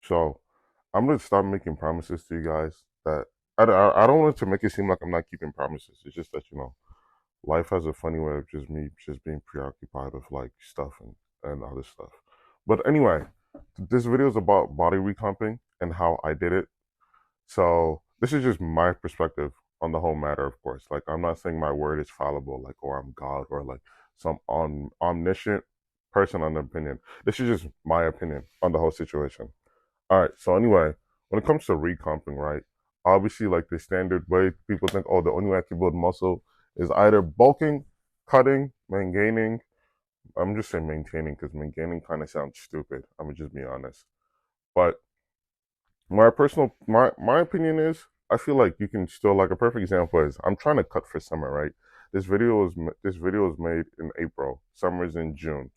So I'm gonna stop making promises to you guys that I don't want to make it seem like I'm not keeping promises. It's just that life has a funny way of just me just being preoccupied with like stuff and other stuff. But anyway, this video is about body recomping and how I did it. So this is just my perspective on the whole matter, of course. Like I'm not saying my word is fallible, like or I'm God or like some omniscient person on the opinion. This is just my opinion on the whole situation. All right. So anyway, when it comes to recomping, right? Obviously, like the standard way people think, oh, the only way I can build muscle is either bulking, cutting, maintaining. I'm just saying maintaining because maintaining kind of sounds stupid. I'm gonna just be honest. But my opinion is I feel like you can still like a perfect example is I'm trying to cut for summer, right? This video was made in April. Summer's in June.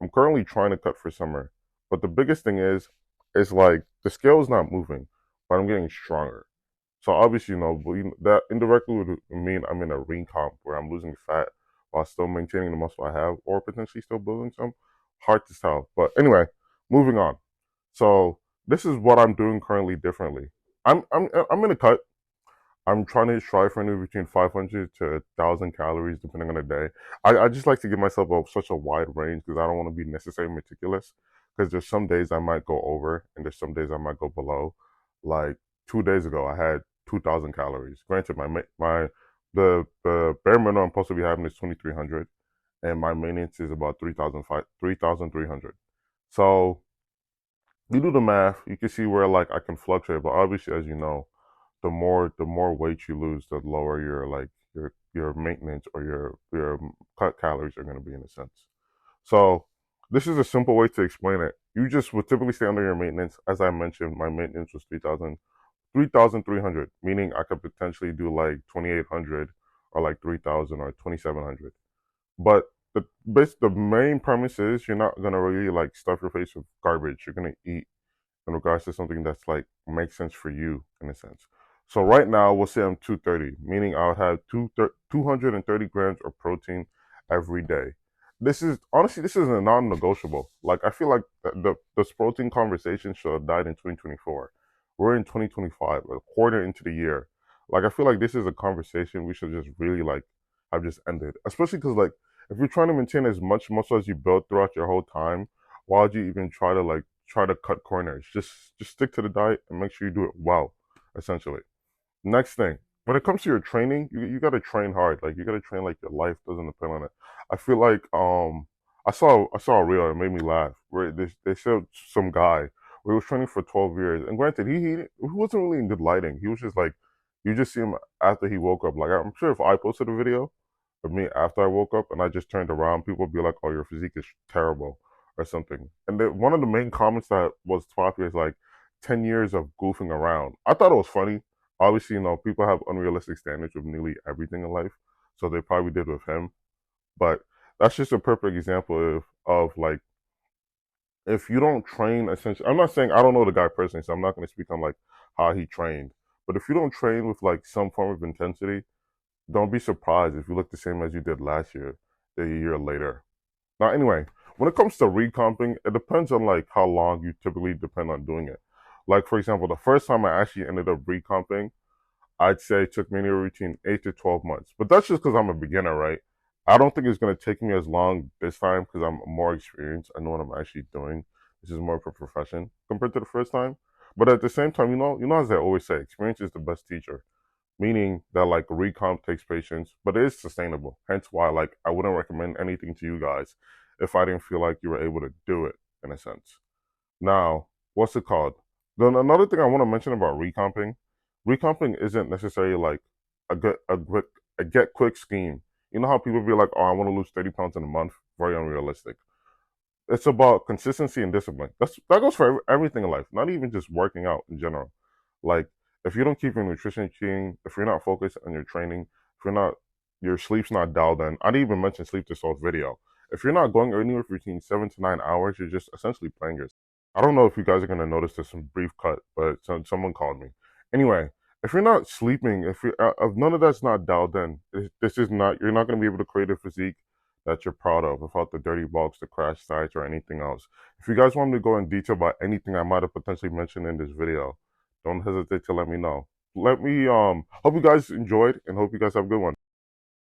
I'm currently trying to cut for summer, but the biggest thing is like the scale is not moving, but I'm getting stronger. So obviously, that indirectly would mean I'm in a recomp where I'm losing fat while still maintaining the muscle I have, or potentially still building some. Hard to tell. But anyway, moving on. So this is what I'm doing currently differently. I'm in a cut. I'm trying to strive for anywhere between 500 to 1,000 calories depending on the day. I just like to give myself such a wide range because I don't want to be necessarily meticulous. Because there's some days I might go over and there's some days I might go below. Like 2 days ago, I had 2,000 calories. Granted, the bare minimum I'm supposed to be having is 2,300, and my maintenance is about 3,300. So you do the math, you can see where like I can fluctuate. But obviously, as you know, the more weight you lose, the lower your like your maintenance or your cut calories are going to be in a sense. So this is a simple way to explain it. You just would typically stay under your maintenance. As I mentioned, my maintenance was 3,300, meaning I could potentially do like 2,800 or like 3,000 or 2,700. But the main premise is you're not gonna really like stuff your face with garbage. You're gonna eat in regards to something that's like makes sense for you in a sense. So right now we'll say I'm 230, meaning I'll have 230 grams of protein every day. This is a non-negotiable. Like I feel like this protein conversation should have died in 2024. We're in 2025, a quarter into the year. Like I feel like this is a conversation we should just really like have just ended. Especially because like if you're trying to maintain as much muscle as you built throughout your whole time, why would you even try to cut corners? Just stick to the diet and make sure you do it well, essentially. Next thing, when it comes to your training, you gotta train hard. Like you gotta train like your life doesn't depend on it. I feel like I saw a reel that made me laugh where they showed some guy where he was training for 12 years. And granted, he wasn't really in good lighting. He was just like you just see him after he woke up. Like I'm sure if I posted a video of me after I woke up and I just turned around, people would be like, "Oh, your physique is terrible." Or something. And one of the main comments that was popular is like 10 years of goofing around. I thought it was funny. Obviously, people have unrealistic standards with nearly everything in life. So they probably did with him. But that's just a perfect example of like, if you don't train, essentially, I'm not saying I don't know the guy personally, so I'm not going to speak on like how he trained. But if you don't train with like some form of intensity, don't be surprised if you look the same as you did last year, a year later. Now, anyway, when it comes to recomping, it depends on like how long you typically depend on doing it. Like for example, the first time I actually ended up recomping, I'd say it took me anywhere between 8 to 12 months. But that's just because I'm a beginner, right? I don't think it's gonna take me as long this time because I'm more experienced. I know what I'm actually doing. This is more of a profession compared to the first time. But at the same time, as I always say, experience is the best teacher. Meaning that like recomp takes patience, but it is sustainable. Hence why like I wouldn't recommend anything to you guys if I didn't feel like you were able to do it in a sense. Now, what's it called? Then another thing I want to mention about recomping isn't necessarily like a get quick scheme. You know how people be like, oh, I want to lose 30 pounds in a month? Very unrealistic. It's about consistency and discipline. That goes for everything in life, not even just working out in general. Like if you don't keep your nutrition routine, if you're not focused on your training, if you're not your sleep's not dialed in. I didn't even mention sleep this whole video. If you're not going anywhere between 7 to 9 hours, you're just essentially playing yourself. I don't know if you guys are gonna notice this in brief cut, but someone called me. Anyway, if you're not sleeping, if none of that's not dialed in, this is not you're not gonna be able to create a physique that you're proud of without the dirty bulks, the crash sites, or anything else. If you guys want me to go in detail about anything I might have potentially mentioned in this video, don't hesitate to let me know. Hope you guys enjoyed and hope you guys have a good one.